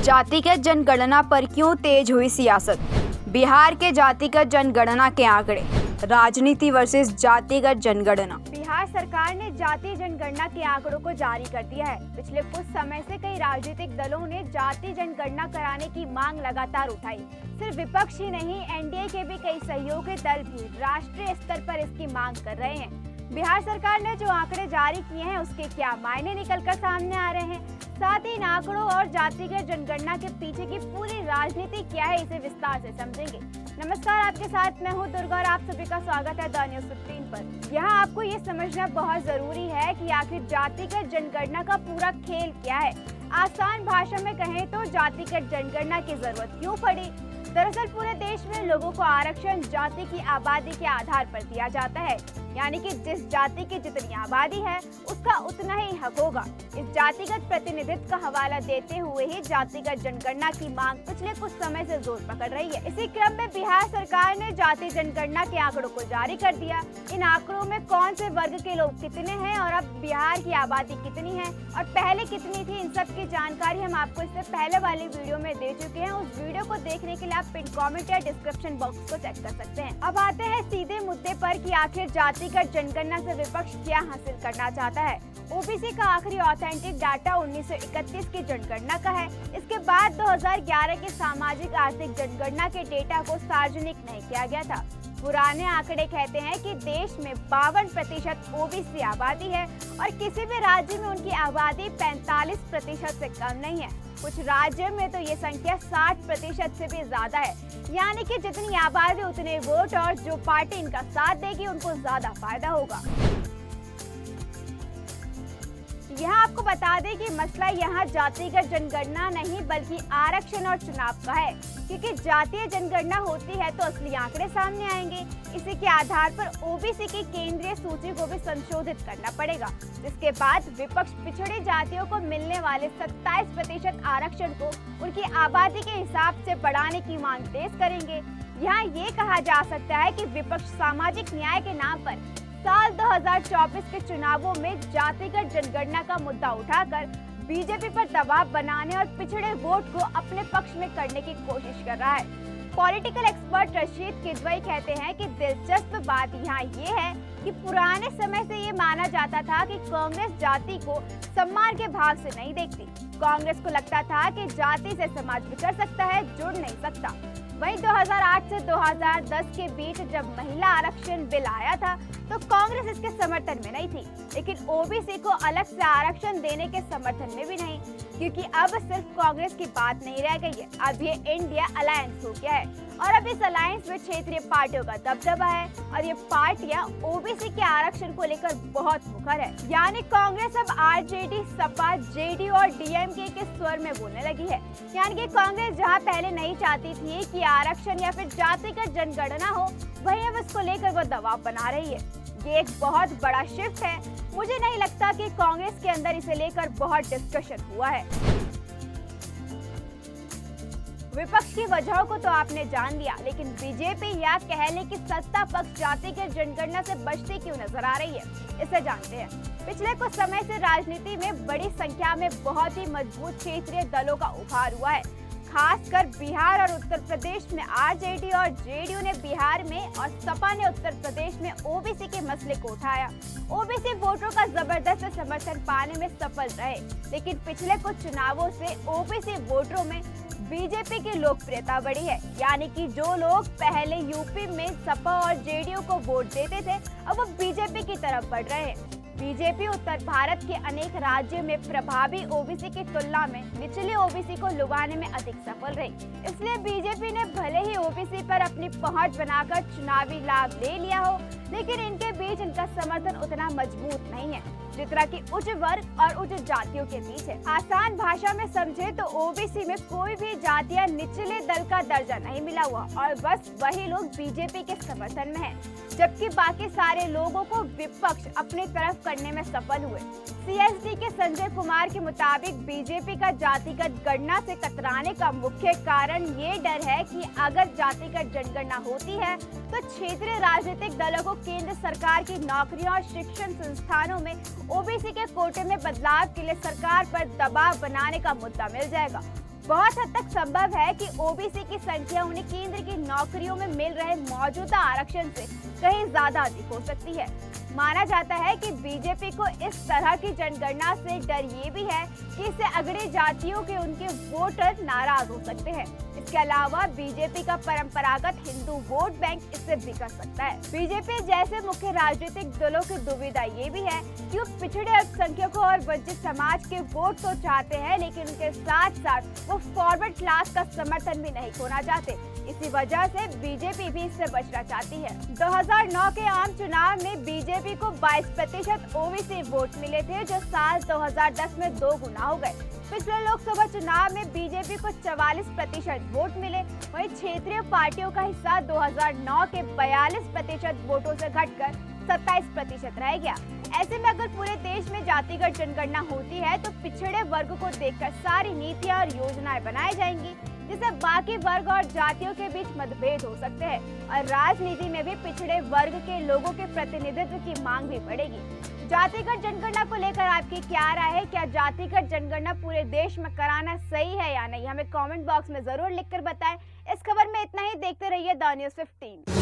जातिगत जनगणना पर क्यों तेज हुई सियासत? बिहार के जातिगत जनगणना के आंकड़े, राजनीति वर्सेस जातिगत जनगणना। बिहार सरकार ने जातीय जनगणना के आंकड़ों को जारी कर दिया है। पिछले कुछ समय से कई राजनीतिक दलों ने जातीय जनगणना कराने की मांग लगातार उठाई। सिर्फ विपक्ष ही नहीं, एनडीए के भी कई सहयोगी दल भी राष्ट्रीय स्तर पर इसकी मांग कर रहे हैं। बिहार सरकार ने जो आंकड़े जारी किए हैं उसके क्या मायने निकलकर सामने आ रहे हैं, साथ ही इन आंकड़ों और जातिगत जनगणना के पीछे की पूरी राजनीति क्या है, इसे विस्तार से समझेंगे। नमस्कार, आपके साथ मैं हूं दुर्गा और आप सभी का स्वागत है द न्यूज़ 15 पर। यहाँ आपको ये समझना बहुत जरूरी है कि आखिर जातिगत जनगणना का पूरा खेल क्या है। आसान भाषा में कहें तो जातिगत जनगणना की जरूरत क्यों पड़ी? दरअसल पूरे देश में लोगों को आरक्षण जाति की आबादी के आधार पर दिया जाता है, यानी कि जिस जाति की जितनी आबादी है उसका उतना ही हक होगा। इस जातिगत प्रतिनिधित्व का हवाला देते हुए ही जातिगत जनगणना की मांग पिछले कुछ समय से जोर पकड़ रही है। इसी क्रम में बिहार सरकार ने जाति जनगणना के आंकड़ों को जारी कर दिया। इन आंकड़ों में कौन से वर्ग के लोग कितने हैं और अब बिहार की आबादी कितनी है और पहले कितनी थी, इन सब की जानकारी हम आपको इससे पहले वाली वीडियो में दे चुके हैं। उस वीडियो को देखने के लिए आप पिन कमेंट या डिस्क्रिप्शन बॉक्स को चेक कर सकते हैं। अब आते हैं सीधे मुद्दे पर कि आखिर जातिगत जनगणना से विपक्ष क्या हासिल करना चाहता है। ओबीसी का आखिरी ऑथेंटिक डाटा 1931 की जनगणना का है। इसके बाद 2011 की सामाजिक आर्थिक जनगणना के डेटा को सार्वजनिक नहीं किया गया था। पुराने आंकड़े कहते हैं कि देश में 52% ओबीसी आबादी है और किसी भी राज्य में उनकी आबादी 45% से कम नहीं है। कुछ राज्यों में तो ये संख्या 60% से भी ज्यादा है, यानी कि जितनी आबादी उतने वोट और जो पार्टी इनका साथ देगी उनको ज्यादा फायदा होगा। यहाँ आपको बता दें कि मसला यहाँ जातिगत जनगणना नहीं बल्कि आरक्षण और चुनाव का है, क्योंकि जातीय जनगणना होती है तो असली आंकड़े सामने आएंगे। इसी के आधार पर ओबीसी की केंद्रीय सूची को भी संशोधित करना पड़ेगा, जिसके बाद विपक्ष पिछड़ी जातियों को मिलने वाले 27% आरक्षण को उनकी आबादी के हिसाब से बढ़ाने की मांग तेज करेंगे। यहाँ ये कहा जा सकता है कि विपक्ष सामाजिक न्याय के नाम पर साल 2024 के चुनावों में जातिगत जनगणना का मुद्दा उठाकर बीजेपी पर दबाव बनाने और पिछड़े वोट को अपने पक्ष में करने की कोशिश कर रहा है। पॉलिटिकल एक्सपर्ट रशीद किदवई कहते हैं कि दिलचस्प बात यहाँ ये है कि पुराने समय से ये माना जाता था कि कांग्रेस जाति को सम्मान के भाव से नहीं देखती। कांग्रेस को लगता था कि जाति से समाज बिछड़ सकता है, जुड़ नहीं सकता। वहीं 2008 से 2010 के बीच जब महिला आरक्षण बिल आया था तो कांग्रेस इसके समर्थन में नहीं थी, लेकिन ओबीसी को अलग से आरक्षण देने के समर्थन में भी नहीं, क्योंकि अब सिर्फ कांग्रेस की बात नहीं रह गई है। अब ये इंडिया अलायंस हो गया है और अब इस अलायंस में क्षेत्रीय पार्टियों का दबदबा है और ये पार्टियां ओबीसी के आरक्षण को लेकर बहुत मुखर है। यानी कांग्रेस अब आरजेडी, सपा, जेडीयू और डीएमके के स्वर में बोलने लगी है। यानी कि कांग्रेस जहां पहले नहीं चाहती थी कि आरक्षण या फिर जातिगत जनगणना हो, वहीं अब इसको लेकर वो दबाव बना रही है। ये एक बहुत बड़ा शिफ्ट है। मुझे नहीं लगता कि कांग्रेस के अंदर इसे लेकर बहुत डिस्कशन हुआ है। विपक्ष की वजहों को तो आपने जान लिया, लेकिन बीजेपी या कह ले कि सत्ता पक्ष जातिगत जनगणना से बचती क्यों नजर आ रही है, इसे जानते हैं। पिछले कुछ समय से राजनीति में बड़ी संख्या में बहुत ही मजबूत क्षेत्रीय दलों का उभार हुआ है। खासकर बिहार और उत्तर प्रदेश में आरजेडी और जेडीयू ने बिहार में और सपा ने उत्तर प्रदेश में ओबीसी के मसले को उठाया। ओबीसी वोटरों का जबरदस्त समर्थन पाने में सफल रहे, लेकिन पिछले कुछ चुनावों से ओबीसी वोटरों में बीजेपी की लोकप्रियता बढ़ी है। यानी कि जो लोग पहले यूपी में सपा और जेडीयू को वोट देते थे, अब वो बीजेपी की तरफ बढ़ रहे हैं। बीजेपी उत्तर भारत के अनेक राज्यों में प्रभावी ओबीसी की तुलना में निचले ओबीसी को लुभाने में अधिक सफल रही। इसलिए बीजेपी ने भले ही ओबीसी पर अपनी पहुंच बनाकर चुनावी लाभ ले लिया हो, लेकिन इनके बीच इनका समर्थन उतना मजबूत नहीं है जितना कि उच्च वर्ग और उच्च जातियों के बीच है। आसान भाषा में समझे तो ओबीसी में कोई भी जाति या निचले दल का दर्जा नहीं मिला हुआ और बस वही लोग बीजेपी के समर्थन में हैं, जबकि बाकी सारे लोगों को विपक्ष अपनी तरफ करने में सफल हुए। सीएसडी के संजय कुमार के मुताबिक बीजेपी का जातिगत गणना से कतराने का मुख्य कारण ये डर है कि अगर जातिगत जनगणना होती है तो क्षेत्रीय राजनीतिक दलों को केंद्र सरकार की नौकरियों और शिक्षण संस्थानों में ओबीसी के कोटे में बदलाव के लिए सरकार पर दबाव बनाने का मुद्दा मिल जाएगा। बहुत हद तक संभव है कि ओबीसी की संख्या उन्हें केंद्र की नौकरियों में मिल रहे मौजूदा आरक्षण से कहीं ज्यादा अधिक हो सकती है। माना जाता है कि बीजेपी को इस तरह की जनगणना से डर ये भी है कि इससे अगड़ी जातियों के उनके वोटर नाराज हो सकते हैं। इसके अलावा बीजेपी का परंपरागत हिंदू वोट बैंक इससे बिगड़ सकता है। बीजेपी जैसे मुख्य राजनीतिक दलों की दुविधा ये भी है कि वो पिछड़े अल्पसंख्यकों और वंचित समाज के वोट तो चाहते हैं, लेकिन उनके साथ साथ वो फॉरवर्ड क्लास का समर्थन भी नहीं खोना चाहते। इसी वजह से बीजेपी भी इससे बचना चाहती है। 2009 के आम चुनाव में बीजेपी को 22% ओबीसी वोट मिले थे, जो साल 2010 में 2 गुना हो गए। पिछले लोकसभा चुनाव में बीजेपी को 44% वोट मिले, वहीं क्षेत्रीय पार्टियों का हिस्सा 2009 के 42% वोटों से घटकर 27% रह गया। ऐसे में अगर पूरे देश में जातिगत जनगणना होती है तो पिछड़े वर्ग को देखकर सारी नीतियां और योजनाएं बनाई जाएंगी, जिससे बाकी वर्ग और जातियों के बीच मतभेद हो सकते हैं और राजनीति में भी पिछड़े वर्ग के लोगों के प्रतिनिधित्व की मांग भी बढ़ेगी। जातिगत जनगणना को लेकर आपकी क्या राय है? क्या जातिगत जनगणना पूरे देश में कराना सही है या नहीं? हमें कमेंट बॉक्स में जरूर लिखकर बताएं। इस खबर में इतना ही। देखते रहिए द न्यूज़ 15।